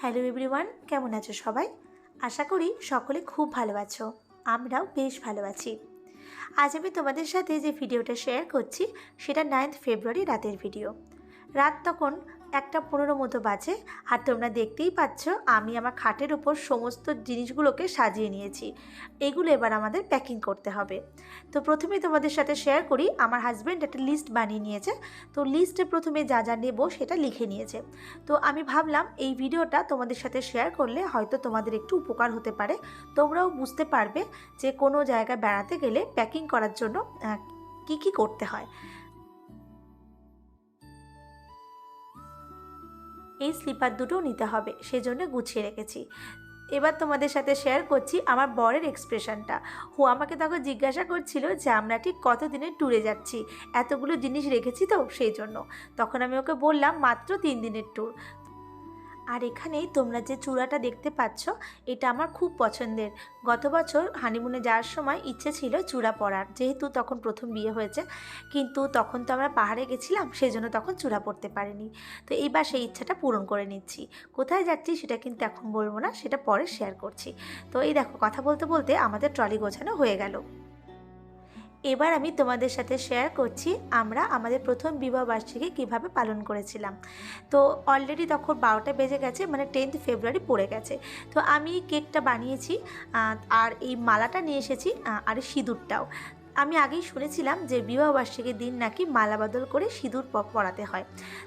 Hello everyone, কেমন আছো সবাই? আশা করি সকলে খুব ভালো আছো। আমরাও বেশ ভালো আছি। আজ আমি তোমাদের সাথে যে ভিডিওটা শেয়ার করছি সেটা 9 ফেব্রুয়ারি রাতের ভিডিও। রাত তখন 1:15 মতো বাজে, আর তোমরা দেখতেই পাচ্ছ আমি আমার খাটের উপর সমস্ত জিনিসগুলোকে সাজিয়ে নিয়েছি। এগুলো এবার আমাদের প্যাকিং করতে হবে। তো প্রথমেই তোমাদের সাথে শেয়ার করি, আমার হাজব্যান্ড একটা লিস্ট বানিয়ে নিয়েছে। তো লিস্টে প্রথমে যা যা নেব সেটা লিখে নিয়েছে। তো আমি ভাবলাম এই ভিডিওটা তোমাদের সাথে শেয়ার করলে হয়তো তোমাদের একটু উপকার হতে পারে। তোমরাও বুঝতে পারবে যে কোনো জায়গায় বেড়াতে গেলে প্যাকিং করার জন্য কি কি করতে হয়। এই স্লিপার দুটোও নিতে হবে, সেজন্য গুছিয়ে রেখেছি। এবার তোমাদের সাথে শেয়ার করছি আমার বরের এক্সপ্রেশনটা। ও আমাকে তখন জিজ্ঞাসা করছিল যে আমরা ঠিক কতদিনের ট্যুরে যাচ্ছি, এতগুলো জিনিস রেখেছি তো সেই জন্য। তখন আমি ওকে বললাম মাত্র 3 দিনের ট্যুর। আর এখানেই তোমরা যে চূড়াটা দেখতে পাচ্ছ, এটা আমার খুব পছন্দের। গত বছর হানিমুনে যাওয়ার সময় ইচ্ছে ছিল চূড়া পরার, যেহেতু তখন প্রথম বিয়ে হয়েছে। কিন্তু তখন তো আমরা পাহাড়ে গেছিলাম, সেই জন্য তখন চূড়া পরতে পারিনি। তো এইবার সেই ইচ্ছাটা পূরণ করে নিচ্ছি। কোথায় যাচ্ছি সেটা কিন্তু এখন বলবো না, সেটা পরে শেয়ার করছি। তো এই দেখো, কথা বলতে বলতে আমাদের ট্রলি গোছানো হয়ে গেল। এবার আমি তোমাদের সাথে শেয়ার করছি আমরা আমাদের প্রথম বিবাহবার্ষিকী কীভাবে পালন করেছিলাম। তো অলরেডি তখন 12টা বেজে গেছে, মানে 10th ফেব্রুয়ারি পড়ে গেছে। তো আমি কেকটা বানিয়েছি, আর এই মালাটা নিয়ে এসেছি, আর সিঁদুরটাও। আমি আগেই শুনেছিলাম যে বিবাহবার্ষিকীর দিন নাকি মালা বদল করে সিঁদুর পরাতে হয়।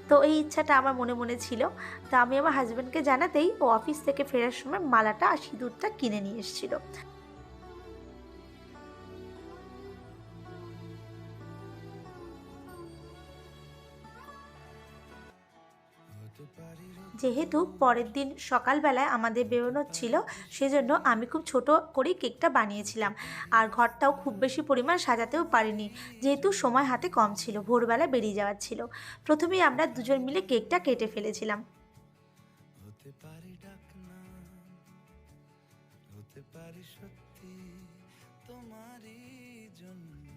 তো এই ইচ্ছাটা আমার মনে মনে ছিল। তো আমি আমার হাজব্যান্ডকে জানাতেই ও অফিস থেকে ফেরার সময় মালাটা আর সিঁদুরটা কিনে নিয়ে এসেছিলো। যেহেতু পরের দিন সকালবেলায় আমাদের বেরোনোর ছিল, সেজন্য আমি খুব ছোট করেই কেকটা বানিয়েছিলাম। আর ঘরটাও খুব বেশি পরিমাণ সাজাতেও পারিনি, যেহেতু সময় হাতে কম ছিল, ভোরবেলা বেরিয়ে যাওয়ার ছিল। প্রথমেই আমরা দুজন মিলে কেকটা কেটে ফেলেছিলাম। হতে পারি ডাকনা, হতে পারি সত্যি তোমারই জন্যে,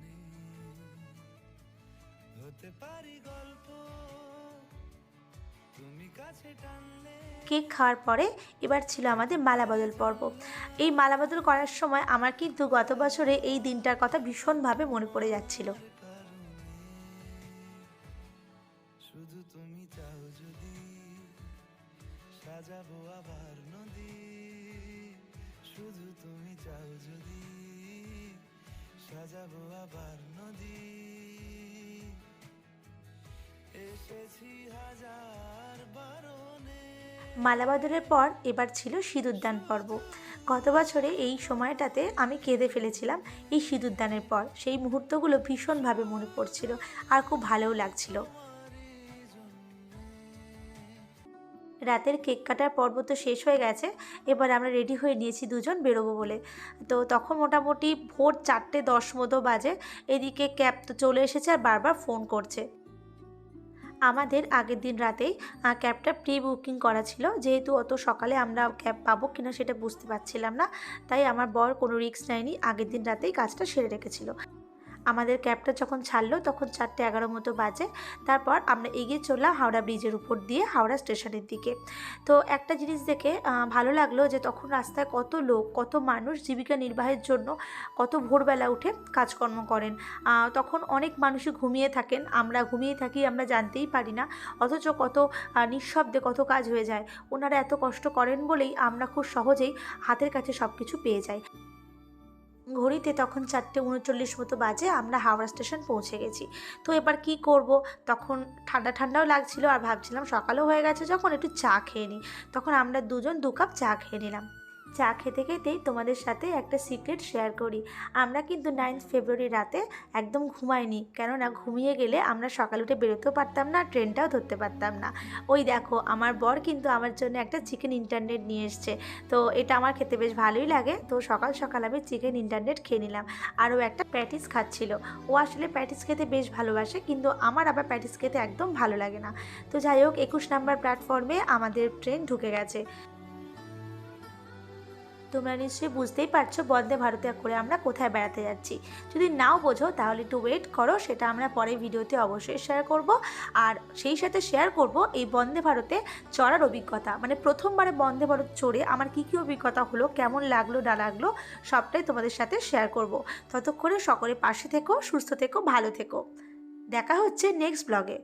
হতে পারি গল্প তুমি কাছে টানলে। কেক খাওয়ার পরে এবার ছিল আমাদের মালা বদল পর্ব। এই মালা বদল করার সময় আমার কিন্তু গত বছরে এই দিনটার কথা ভীষণভাবে মনে পড়ে যাচ্ছিল। শুধু তুমি চাও যদি সাজাবো আবার নদী, শুধু তুমি চাও যদি সাজাবো আবার নদী, এসেছি হাজার বারণে। মালা বদলের পর এবার ছিল সিঁদুরদান পর্ব। গত বছরে এই সময়টাতে আমি কেঁদে ফেলেছিলাম এই সিঁদুরদানের পর। সেই মুহূর্তগুলো ভীষণভাবে মনে পড়ছিল আর খুব ভালোও লাগছিল। রাতের কেক কাটার পর্ব তো শেষ হয়ে গেছে। এবার আমরা রেডি হয়ে নিয়েছি দুজন বেরোবো বলে। তো তখন মোটামুটি ভোর 4:10 মতো বাজে। এদিকে ক্যাব তো চলে এসেছে আর বারবার ফোন করছে। আমাদের আগের দিন রাতেই ক্যাবটা প্রি বুকিং করা ছিল, যেহেতু অত সকালে আমরা ক্যাব পাবো কিনা সেটা বুঝতে পারছিলাম না। তাই আমার বর কোনো রিস্ক নেয়নি, আগের দিন রাতেই কাজটা সেরে রেখেছিল। আমাদের ক্যাবটা যখন ছাড়লো তখন 4:11 মতো বাজে। তারপর আমরা এগিয়ে চললাম হাওড়া ব্রিজের উপর দিয়ে হাওড়া স্টেশনের দিকে। তো একটা জিনিস দেখে ভালো লাগলো যে তখন রাস্তায় কত লোক, কত মানুষ জীবিকা নির্বাহের জন্য কত ভোরবেলা উঠে কাজকর্ম করেন। তখন অনেক মানুষই ঘুমিয়ে থাকেন, আমরা ঘুমিয়ে থাকি, আমরা জানতেই পারি না। অথচ কত নিঃশব্দে কত কাজ হয়ে যায়। ওনারা এত কষ্ট করেন বলেই আমরা খুব সহজেই হাতের কাছে সব কিছু পেয়ে যাই। ঘড়িতে তখন 4:39 মতো বাজে, আমরা হাওড়া স্টেশন পৌঁছে গেছি। তো এবার কি করব, তখন ঠান্ডা ঠান্ডাও লাগছিল আর ভাবছিলাম সকালও হয়ে গেছে যখন একটু চা খেয়ে নিই। তখন আমরা দুজন 2 কাপ চা খেয়ে নিলাম। চা খেতে খেতেই তোমাদের সাথে একটা সিক্রেট শেয়ার করি। আমরা কিন্তু 9 ফেব্রুয়ারি রাতে একদম ঘুমাইনি, কেননা ঘুমিয়ে গেলে আমরা সকালে উঠে বেরোতেও পারতাম না, ট্রেনটাও ধরতে পারতাম না। ওই দেখো, আমার বর কিন্তু আমার জন্য একটা চিকেন ইন্টারনেট নিয়ে এসছে। তো এটা আমার খেতে বেশ ভালোই লাগে। তো সকাল সকাল আমি চিকেন ইন্টারনেট খেয়ে নিলাম। আরও একটা প্যাটিস খাচ্ছিল। ও আসলে প্যাটিস খেতে বেশ ভালোবাসে, কিন্তু আমার আবার প্যাটিস খেতে একদম ভালো লাগে না। তো যাই হোক, 21 নম্বর প্ল্যাটফর্মে আমাদের ট্রেন ঢুকে গেছে। তোমরা নিশ্চয়ই বুঝতেই পারছো বন্দে ভারতে করে আমরা কোথায় বেড়াতে যাচ্ছি। যদি নাও বোঝো তাহলে একটু ওয়েট করো, সেটা আমরা পরে ভিডিওতে অবশ্যই শেয়ার করব। আর সেই সাথে শেয়ার করব এই বন্দে ভারতে চড়ার অভিজ্ঞতা, মানে প্রথমবারে বন্দে ভারত চড়ে আমার কী কী অভিজ্ঞতা হলো, কেমন লাগলো না লাগলো, সবটাই তোমাদের সাথে শেয়ার করব। ততক্ষণে সকলে পাশে থেকো, সুস্থ থেকো, ভালো থেকো। দেখা হচ্ছে নেক্সট ব্লগে।